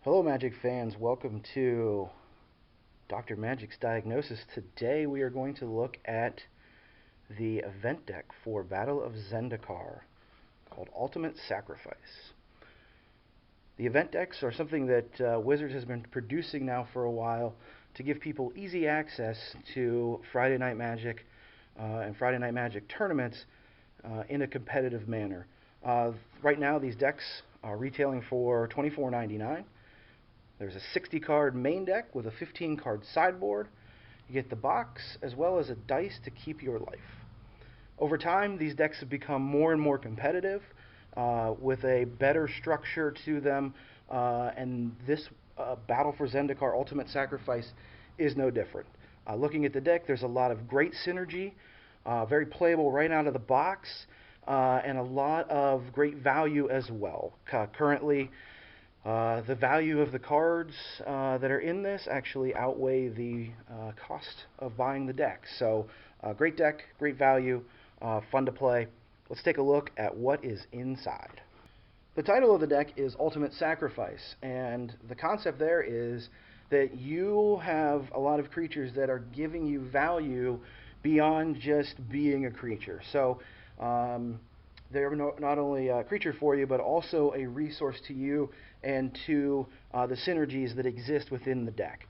Hello Magic fans, welcome to Dr. Magic's Diagnosis. Today we are going to look at the event deck for Battle of Zendikar called Ultimate Sacrifice. The event decks are something that Wizards has been producing now for a while to give people easy access to Friday Night Magic and Friday Night Magic tournaments in a competitive manner. Right now these decks are retailing for $24.99. There's a 60 card main deck with a 15 card sideboard. You get the box as well as a dice to keep your life. Over time these decks have become more and more competitive with a better structure to them, and this Battle for Zendikar Ultimate Sacrifice is no different. Looking at the deck, there's a lot of great synergy, very playable right out of the box, and a lot of great value as well. Currently, the value of the cards that are in this actually outweigh the cost of buying the deck. So, great deck, great value, fun to play. Let's take a look at what is inside. The title of the deck is Ultimate Sacrifice, and the concept there is that you have a lot of creatures that are giving you value beyond just being a creature. So they're not only a creature for you, but also a resource to you and to the synergies that exist within the deck.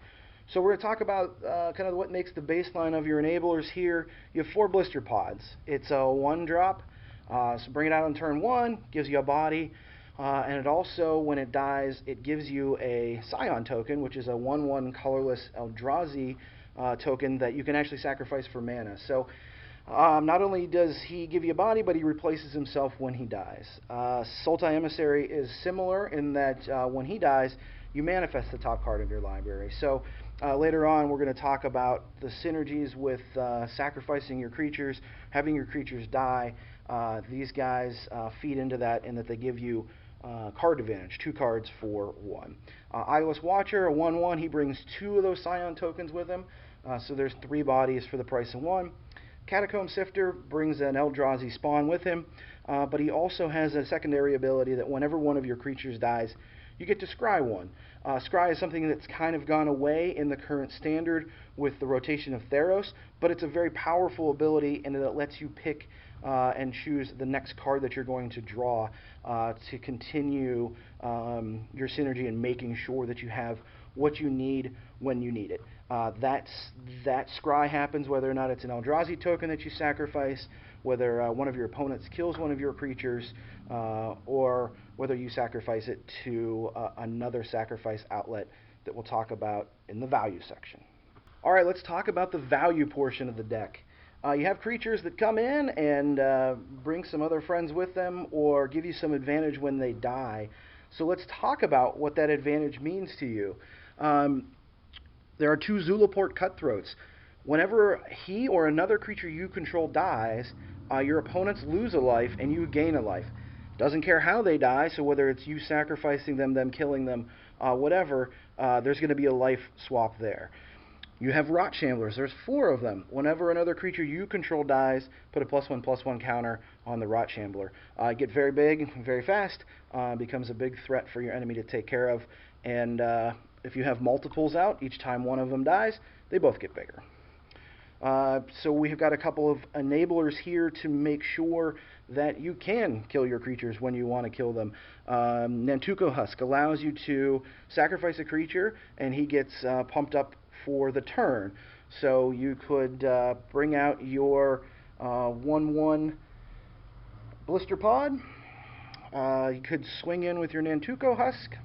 So we're going to talk about kind of what makes the baseline of your enablers here. You have 4 blister pods. It's a 1-drop, so bring it out on turn 1, gives you a body, and it also, when it dies, it gives you a Scion token, which is a 1/1 colorless Eldrazi token that you can actually sacrifice for mana. So not only does he give you a body, but he replaces himself when he dies. Sultai Emissary is similar in that when he dies, you manifest the top card of your library. So later on, we're going to talk about the synergies with sacrificing your creatures, having your creatures die. These guys feed into that in that they give you card advantage, 2 cards for 1. Eyeless Watcher, a 1/1, he brings 2 of those Scion tokens with him, so there's 3 bodies for the price of 1. Catacomb Sifter brings an Eldrazi spawn with him, but he also has a secondary ability that whenever one of your creatures dies, you get to scry 1. Scry is something that's kind of gone away in the current standard with the rotation of Theros, but it's a very powerful ability, and it lets you pick and choose the next card that you're going to draw to continue your synergy and making sure that you have what you need when you need it. That scry happens whether or not it's an Eldrazi token that you sacrifice, whether one of your opponents kills one of your creatures, or whether you sacrifice it to another sacrifice outlet that we'll talk about in the value section. Alright, let's talk about the value portion of the deck. You have creatures that come in and bring some other friends with them or give you some advantage when they die. So let's talk about what that advantage means to you. There are 2 Zulaport Cutthroats. Whenever he or another creature you control dies, your opponents lose a life and you gain a life. Doesn't care how they die, so whether it's you sacrificing them, them killing them, whatever, there's going to be a life swap there. You have Rot Shamblers. There's 4 of them. Whenever another creature you control dies, put a +1/+1 counter on the Rot Shambler. Get very big, very fast, becomes a big threat for your enemy to take care of, and if you have multiples out, each time one of them dies, they both get bigger. So we've got a couple of enablers here to make sure that you can kill your creatures when you want to kill them. Nantuko Husk allows you to sacrifice a creature, and he gets pumped up for the turn. So you could bring out your 1/1 Blister Pod. You could swing in with your Nantuko Husk,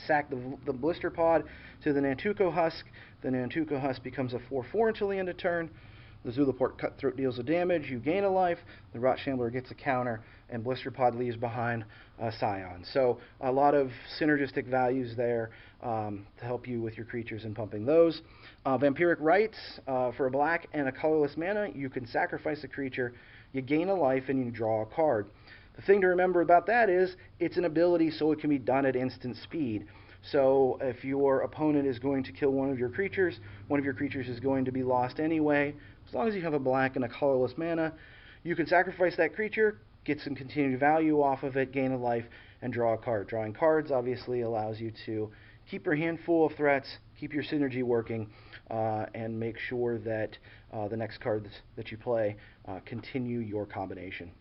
sack the Blister Pod to the Nantuko Husk. The Nantuko Husk becomes a 4/4 until the end of turn. The Zulaport Cutthroat deals a damage, you gain a life, the Rot Shambler gets a counter, and Blister Pod leaves behind a Scion. So a lot of synergistic values there to help you with your creatures and pumping those. Vampiric Rites, for a black and a colorless mana, you can sacrifice a creature, you gain a life, and you draw a card. The thing to remember about that is it's an ability, so it can be done at instant speed. So if your opponent is going to kill one of your creatures is going to be lost anyway. As long as you have a black and a colorless mana, You can sacrifice that creature, get some continued value off of it, gain a life, and draw a card. Drawing cards obviously allows you to keep your hand full of threats, keep your synergy working, and make sure that the next cards that you play continue your combination.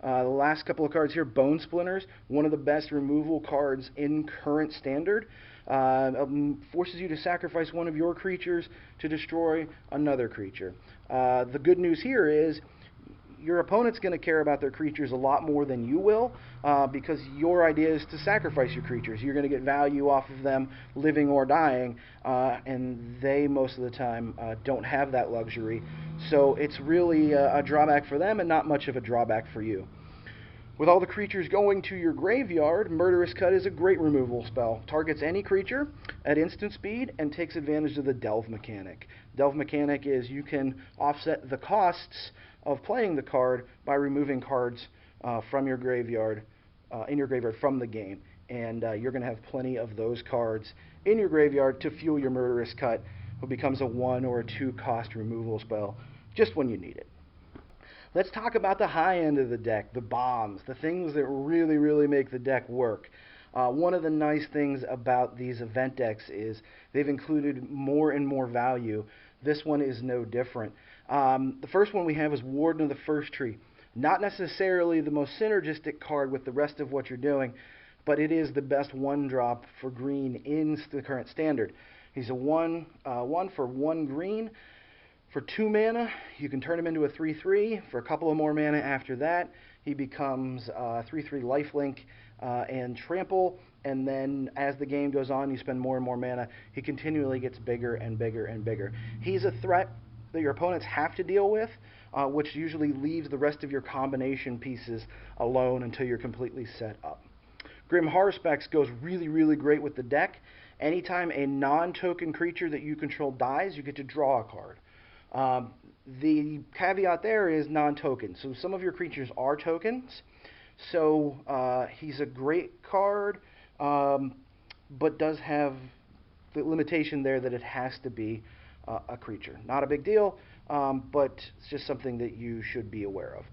The last couple of cards here, Bone Splinters, one of the best removal cards in current standard. Forces you to sacrifice one of your creatures to destroy another creature. The good news here is your opponent's going to care about their creatures a lot more than you will, because your idea is to sacrifice your creatures. You're going to get value off of them, living or dying, and they most of the time don't have that luxury. So it's really a drawback for them and not much of a drawback for you. With all the creatures going to your graveyard, Murderous Cut is a great removal spell. Targets any creature at instant speed and takes advantage of the Delve mechanic. Delve mechanic is you can offset the costs of playing the card by removing cards from your graveyard, in your graveyard from the game. And you're going to have plenty of those cards in your graveyard to fuel your Murderous Cut, who becomes a 1 or a 2 cost removal spell just when you need it. Let's talk about the high end of the deck, the bombs, the things that really, really make the deck work. One of the nice things about these event decks is they've included more and more value. This one is no different. The first one we have is Warden of the First Tree. Not necessarily the most synergistic card with the rest of what you're doing, but it is the best 1-drop for green in the current standard. He's a 1 for 1 green. For 2 mana, you can turn him into a 3/3. For a couple of more mana after that, he becomes 3/3 lifelink and trample. And then as the game goes on, you spend more and more mana. He continually gets bigger and bigger and bigger. He's a threat that your opponents have to deal with, which usually leaves the rest of your combination pieces alone until you're completely set up. Grim Haruspex goes really, really great with the deck. Anytime a non-token creature that you control dies, you get to draw a card. The caveat there is non-token. So some of your creatures are tokens. So he's a great card, but does have the limitation there that it has to be a creature. Not a big deal, but it's just something that you should be aware of.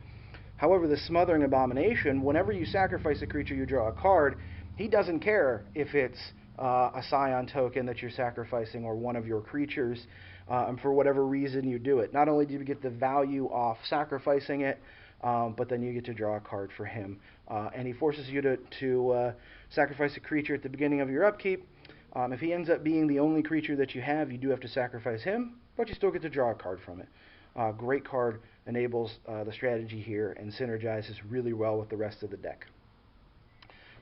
However, the Smothering Abomination, whenever you sacrifice a creature, you draw a card. He doesn't care if it's a Scion token that you're sacrificing or one of your creatures. And for whatever reason you do it. Not only do you get the value off sacrificing it, but then you get to draw a card for him. And he forces you to sacrifice a creature at the beginning of your upkeep. If he ends up being the only creature that you have, you do have to sacrifice him, but you still get to draw a card from it. Great card, enables the strategy here and synergizes really well with the rest of the deck.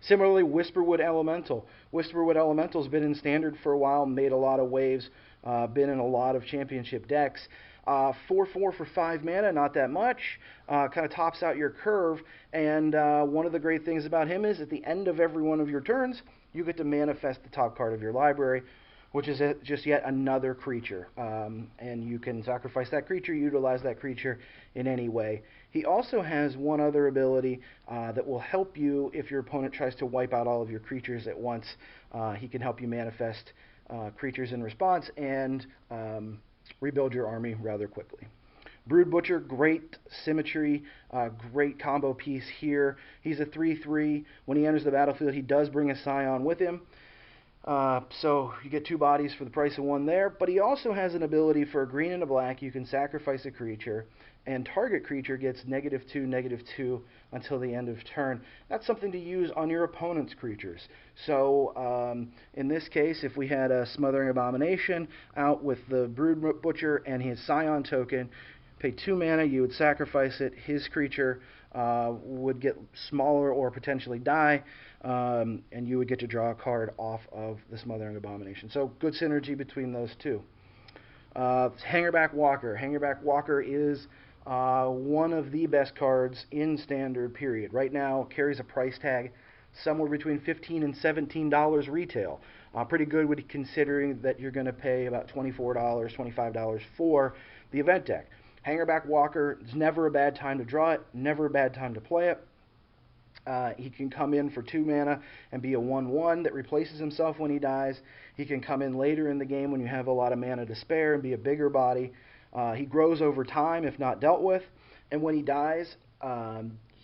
Similarly, Whisperwood Elemental. Whisperwood Elemental's been in standard for a while, made a lot of waves, been in a lot of championship decks. 4/4 for 5 mana, not that much. Kind of tops out your curve. And one of the great things about him is at the end of every one of your turns, you get to manifest the top card of your library, which is just yet another creature. And you can sacrifice that creature, utilize that creature in any way. He also has one other ability that will help you if your opponent tries to wipe out all of your creatures at once. He can help you manifest creatures in response and rebuild your army rather quickly. Brood Butcher, great symmetry, great combo piece here. He's a 3/3. When he enters the battlefield, he does bring a Scion with him. So you get 2 bodies for the price of 1 there, but he also has an ability for a green and a black. You can sacrifice a creature, and target creature gets -2/-2 until the end of turn. That's something to use on your opponent's creatures. So in this case, if we had a Smothering Abomination out with the Brood Butcher and his Scion token, pay 2 mana, you would sacrifice it, his creature would get smaller or potentially die, and you would get to draw a card off of the Smothering Abomination. So good synergy between those two. Hangerback Walker. Hangerback Walker is one of the best cards in Standard, period. Right now, carries a price tag somewhere between $15 and $17 retail. Pretty good when considering that you're going to pay about $24, $25 for the event deck. Hangerback Walker is never a bad time to draw it, never a bad time to play it. He can come in for 2 mana and be a 1/1 that replaces himself when he dies. He can come in later in the game when you have a lot of mana to spare and be a bigger body. He grows over time if not dealt with, And when he dies,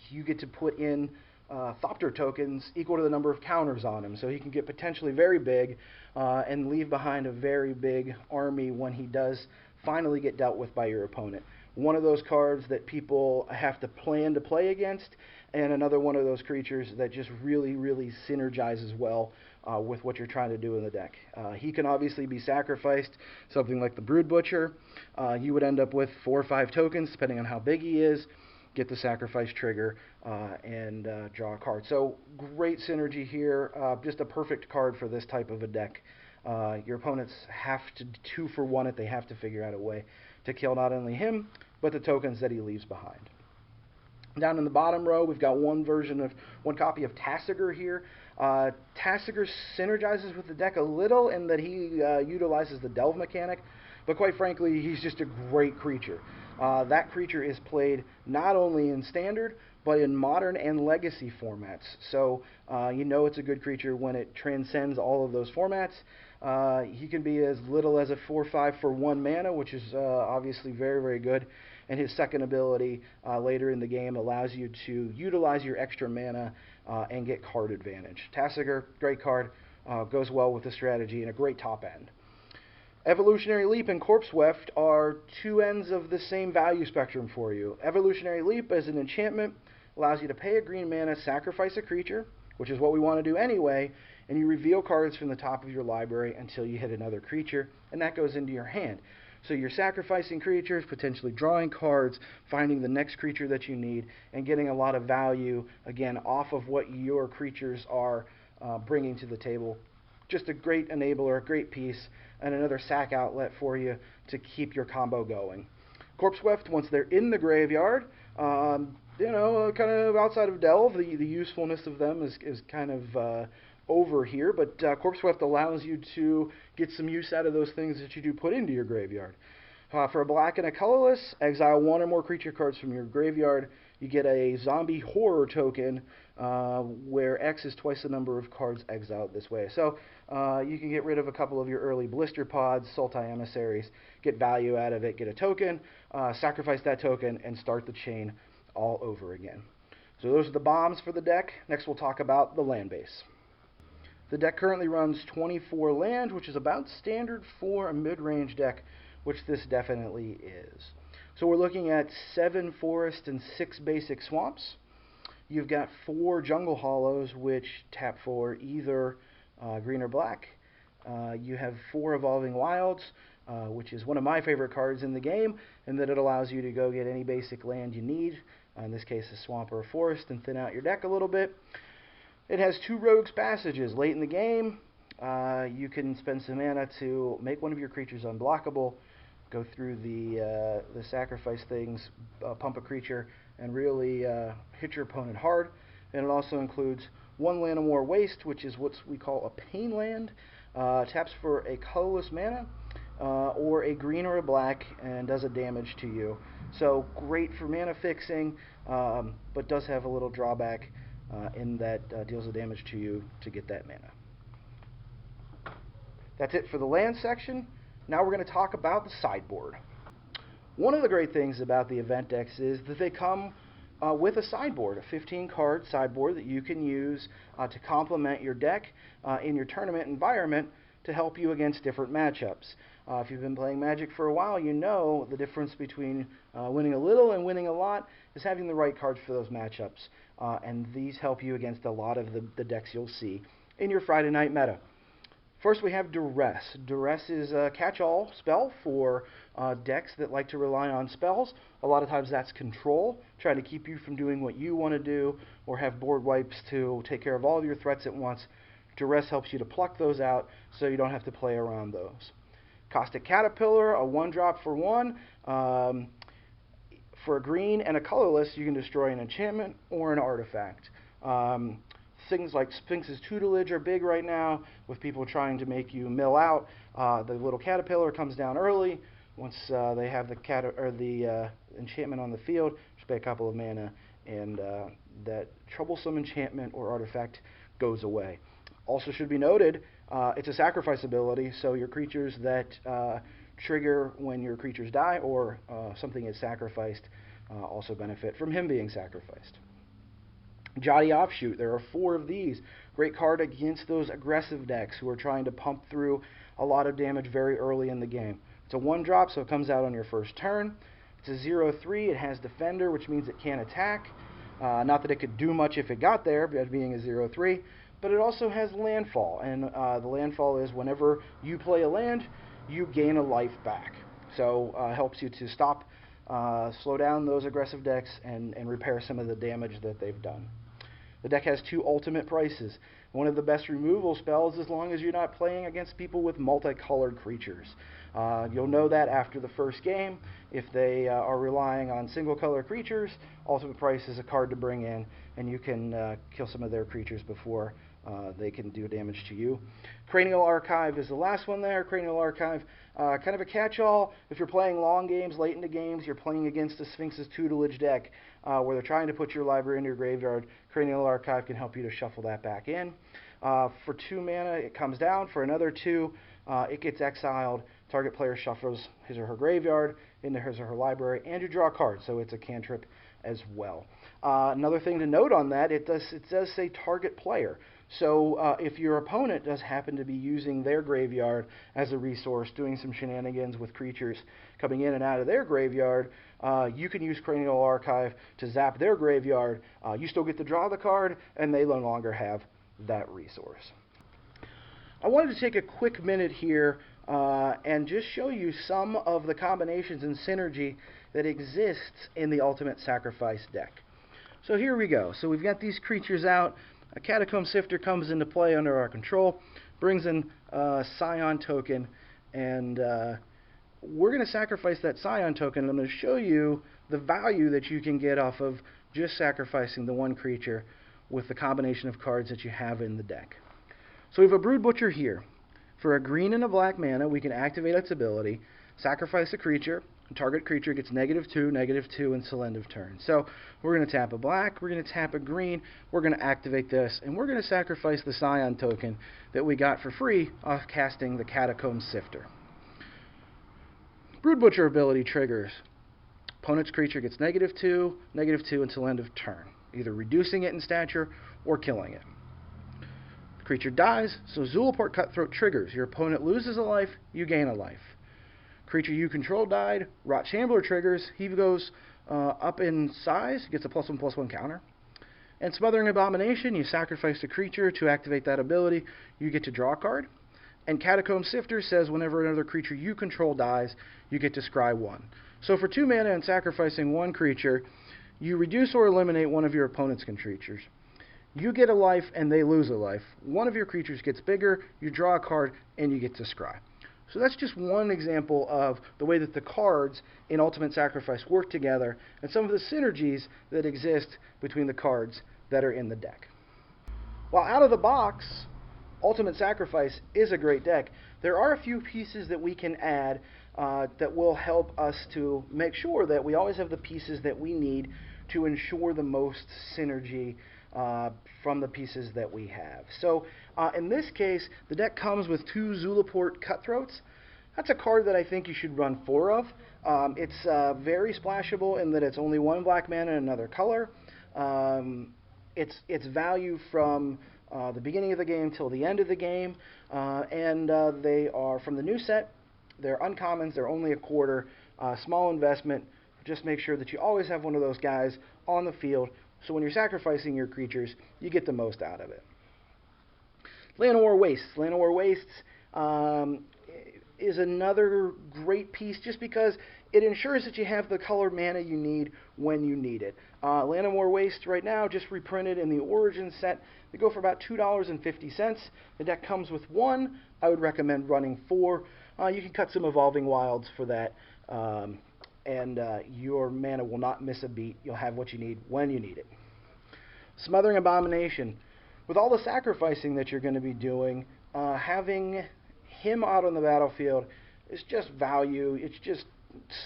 you get to put in Thopter tokens equal to the number of counters on him. So he can get potentially very big and leave behind a very big army when he does finally get dealt with by your opponent. One of those cards that people have to plan to play against, and another one of those creatures that just really, really synergizes well with what you're trying to do in the deck. He can obviously be sacrificed, something like the Brood Butcher. You would end up with 4 or 5 tokens, depending on how big he is, get the sacrifice trigger, and draw a card. So great synergy here, just a perfect card for this type of a deck. Your opponents have to 2-for-1 it. They have to figure out a way to kill not only him, but the tokens that he leaves behind. Down in the bottom row, we've got one copy of Tasigur here. Tasigur synergizes with the deck a little in that he utilizes the delve mechanic, but quite frankly, he's just a great creature. That creature is played not only in standard, but in modern and legacy formats. So you know it's a good creature when it transcends all of those formats. He can be as little as a 4/5 for 1 mana, which is obviously very, very good. And his second ability later in the game allows you to utilize your extra mana and get card advantage. Tasigur, great card, goes well with the strategy and a great top end. Evolutionary Leap and Corpse Weft are 2 ends of the same value spectrum for you. Evolutionary Leap, as an enchantment, allows you to pay a green mana, sacrifice a creature, which is what we want to do anyway, and you reveal cards from the top of your library until you hit another creature, and that goes into your hand. So you're sacrificing creatures, potentially drawing cards, finding the next creature that you need, and getting a lot of value, again, off of what your creatures are bringing to the table. Just a great enabler, a great piece, and another sack outlet for you to keep your combo going. Corpse Weft, once they're in the graveyard, kind of outside of Delve, the usefulness of them is kind of over here, but Corpse Weft allows you to get some use out of those things that you do put into your graveyard. For a black and a colorless, exile 1 or more creature cards from your graveyard. You get a zombie horror token where X is twice the number of cards exiled this way. So you can get rid of a couple of your early blister pods, Sultai emissaries, get value out of it, get a token, sacrifice that token, and start the chain all over again. So those are the bombs for the deck. Next we'll talk about the land base. The deck currently runs 24 land, which is about standard for a mid-range deck, which this definitely is. So we're looking at 7 forest and 6 basic swamps. You've got 4 jungle hollows, which tap for either green or black. You have 4 evolving wilds, which is one of my favorite cards in the game, and that it allows you to go get any basic land you need, in this case a swamp or a forest, and thin out your deck a little bit. It has 2 Rogue's Passages. Late in the game, you can spend some mana to make one of your creatures unblockable, go through the sacrifice things, pump a creature, and really hit your opponent hard. And it also includes 1 Llanowar Waste, which is what we call a pain land. Taps for a colorless mana, or a green or a black, and does a damage to you. So great for mana fixing, but does have a little drawback in that deals the damage to you to get that mana. That's it for the land section. Now we're going to talk about the sideboard. One of the great things about the event decks is that they come with a sideboard, a 15-card sideboard that you can use to complement your deck in your tournament environment to help you against different matchups. If you've been playing Magic for a while, you know the difference between winning a little and winning a lot is having the right cards for those matchups. And these help you against a lot of the decks you'll see in your Friday night meta. First we have Duress. Duress is a catch-all spell for decks that like to rely on spells. A lot of times that's control, trying to keep you from doing what you want to do, or have board wipes to take care of all of your threats at once. Duress helps you to pluck those out so you don't have to play around those. Caustic Caterpillar, a 1-drop for 1. For a green and a colorless, you can destroy an enchantment or an artifact. Things like Sphinx's Tutelage are big right now, with people trying to make you mill out. The little caterpillar comes down early. Once they have the enchantment on the field, just pay a couple of mana, and that troublesome enchantment or artifact goes away. Also should be noted, it's a sacrifice ability, so your creatures that trigger when your creatures die or something is sacrificed also benefit from him being sacrificed. Jotty Offshoot, there are 4 of these. Great card against those aggressive decks who are trying to pump through a lot of damage very early in the game. It's a 1-drop, so it comes out on your first turn. It's a 0/3. It has Defender, which means it can't attack. Not that it could do much if it got there, being a 0/3, but it also has Landfall, and the Landfall is whenever you play a land, you gain a life back. So helps you to stop, slow down those aggressive decks and repair some of the damage that they've done. The deck has 2 ultimate prices. One of the best removal spells as long as you're not playing against people with multicolored creatures. You'll know that after the first game. If they are relying on single color creatures, ultimate price is a card to bring in, and you can kill some of their creatures before they can do damage to you. Cranial Archive is the last one there. Cranial Archive, kind of a catch-all. If you're playing long games, late into games, you're playing against a Sphinx's Tutelage deck where they're trying to put your library into your graveyard, Cranial Archive can help you to shuffle that back in. For 2 mana, it comes down. For another 2, it gets exiled. Target player shuffles his or her graveyard into his or her library, and you draw a card, so it's a cantrip as well. Another thing to note on that, it does say target player. So if your opponent does happen to be using their graveyard as a resource, doing some shenanigans with creatures coming in and out of their graveyard, you can use Cranial Archive to zap their graveyard. You still get to draw the card, and they no longer have that resource. I wanted to take a quick minute here and just show you some of the combinations and synergy that exists in the Ultimate Sacrifice deck. So here we go. So we've got these creatures out. A Catacomb Sifter comes into play under our control, brings in a Scion token, and we're going to sacrifice that Scion token, and I'm going to show you the value that you can get off of just sacrificing the 1 creature with the combination of cards that you have in the deck. So we have a Brood Butcher here. For a green and a black mana, we can activate its ability, sacrifice a creature, target creature gets -2/-2 until end of turn. So we're going to tap a black, we're going to tap a green, we're going to activate this, and we're going to sacrifice the Scion token that we got for free off casting the Catacomb Sifter. Brood Butcher ability triggers. Opponent's creature gets -2/-2 until end of turn, either reducing it in stature or killing it. The creature dies, so Zulaport Cutthroat triggers. Your opponent loses a life, you gain a life. Creature you control died. Rot Shambler triggers. He goes up in size, gets a +1/+1 counter. And Smothering Abomination, you sacrifice a creature to activate that ability. You get to draw a card. And Catacomb Sifter says whenever another creature you control dies, you get to scry 1. So for 2 mana and sacrificing 1 creature, you reduce or eliminate one of your opponent's creatures. You get a life and they lose a life. One of your creatures gets bigger, you draw a card, and you get to scry. So that's just one example of the way that the cards in Ultimate Sacrifice work together and some of the synergies that exist between the cards that are in the deck. While out of the box, Ultimate Sacrifice is a great deck, there are a few pieces that we can add that will help us to make sure that we always have the pieces that we need to ensure the most synergy from the pieces that we have. So in this case, the deck comes with 2 Zulaport Cutthroats. That's a card that I think you should run 4 of. It's very splashable in that it's only 1 black mana and another color. It's value from the beginning of the game till the end of the game, and they are from the new set. They're uncommons. They're only a quarter. Small investment. Just make sure that you always have one of those guys on the field, so when you're sacrificing your creatures, you get the most out of it. Llanowar Wastes. Llanowar Wastes is another great piece just because it ensures that you have the color mana you need when you need it. Llanowar Wastes right now just reprinted in the Origin set. They go for about $2.50. The deck comes with 1. I would recommend running 4. You can cut some Evolving Wilds for that, and your mana will not miss a beat. You'll have what you need when you need it. Smothering Abomination. With all the sacrificing that you're going to be doing, having him out on the battlefield is just value. It's just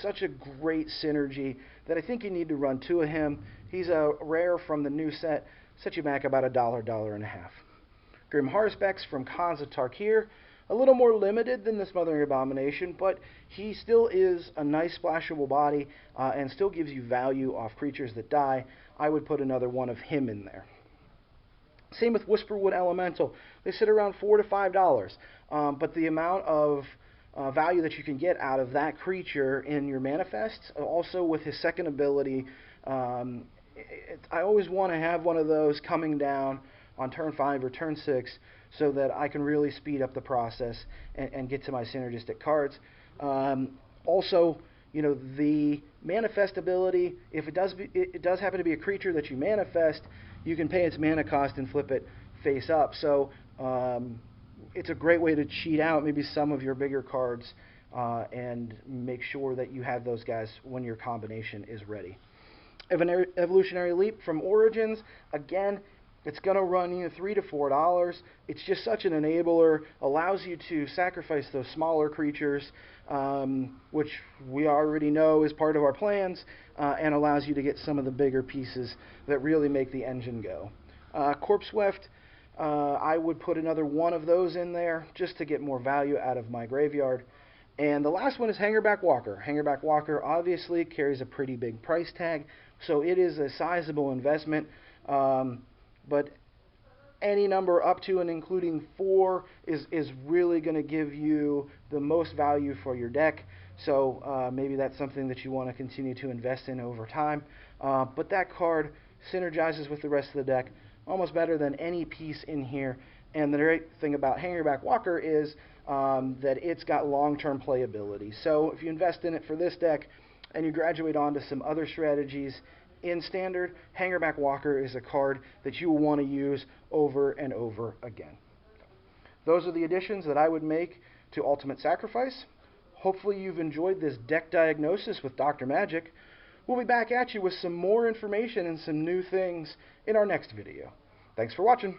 such a great synergy that I think you need to run 2 of him. He's a rare from the new set. Set you back about $1, $1.50. Grim Harspex from Khans of Tarkir. A little more limited than the Smothering Abomination, but he still is a nice splashable body and still gives you value off creatures that die. I would put another one of him in there. Same with Whisperwood Elemental. They sit around $4 to $5, but the amount of value that you can get out of that creature in your manifests, also with his second ability, I always want to have one of those coming down on turn 5 or turn 6 so that I can really speed up the process and get to my synergistic cards. Also, you know, the manifest ability, if it does happen to be a creature that you manifest, you can pay its mana cost and flip it face up. So it's a great way to cheat out maybe some of your bigger cards and make sure that you have those guys when your combination is ready. Evolutionary Leap from Origins, again, it's going to run you $3 to $4. It's just such an enabler, allows you to sacrifice those smaller creatures, which we already know is part of our plans, and allows you to get some of the bigger pieces that really make the engine go. Corpseweft, I would put another one of those in there just to get more value out of my graveyard. And the last one is Hangerback Walker. Hangerback Walker obviously carries a pretty big price tag, so it is a sizable investment. But any number up to and including 4 is really going to give you the most value for your deck. So maybe that's something that you want to continue to invest in over time. But that card synergizes with the rest of the deck almost better than any piece in here. And the great thing about Hangerback Walker is that it's got long-term playability. So if you invest in it for this deck and you graduate on to some other strategies in Standard, Hangerback Walker is a card that you will want to use over and over again. Those are the additions that I would make to Ultimate Sacrifice. Hopefully you've enjoyed this deck diagnosis with Dr. Magic. We'll be back at you with some more information and some new things in our next video. Thanks for watching.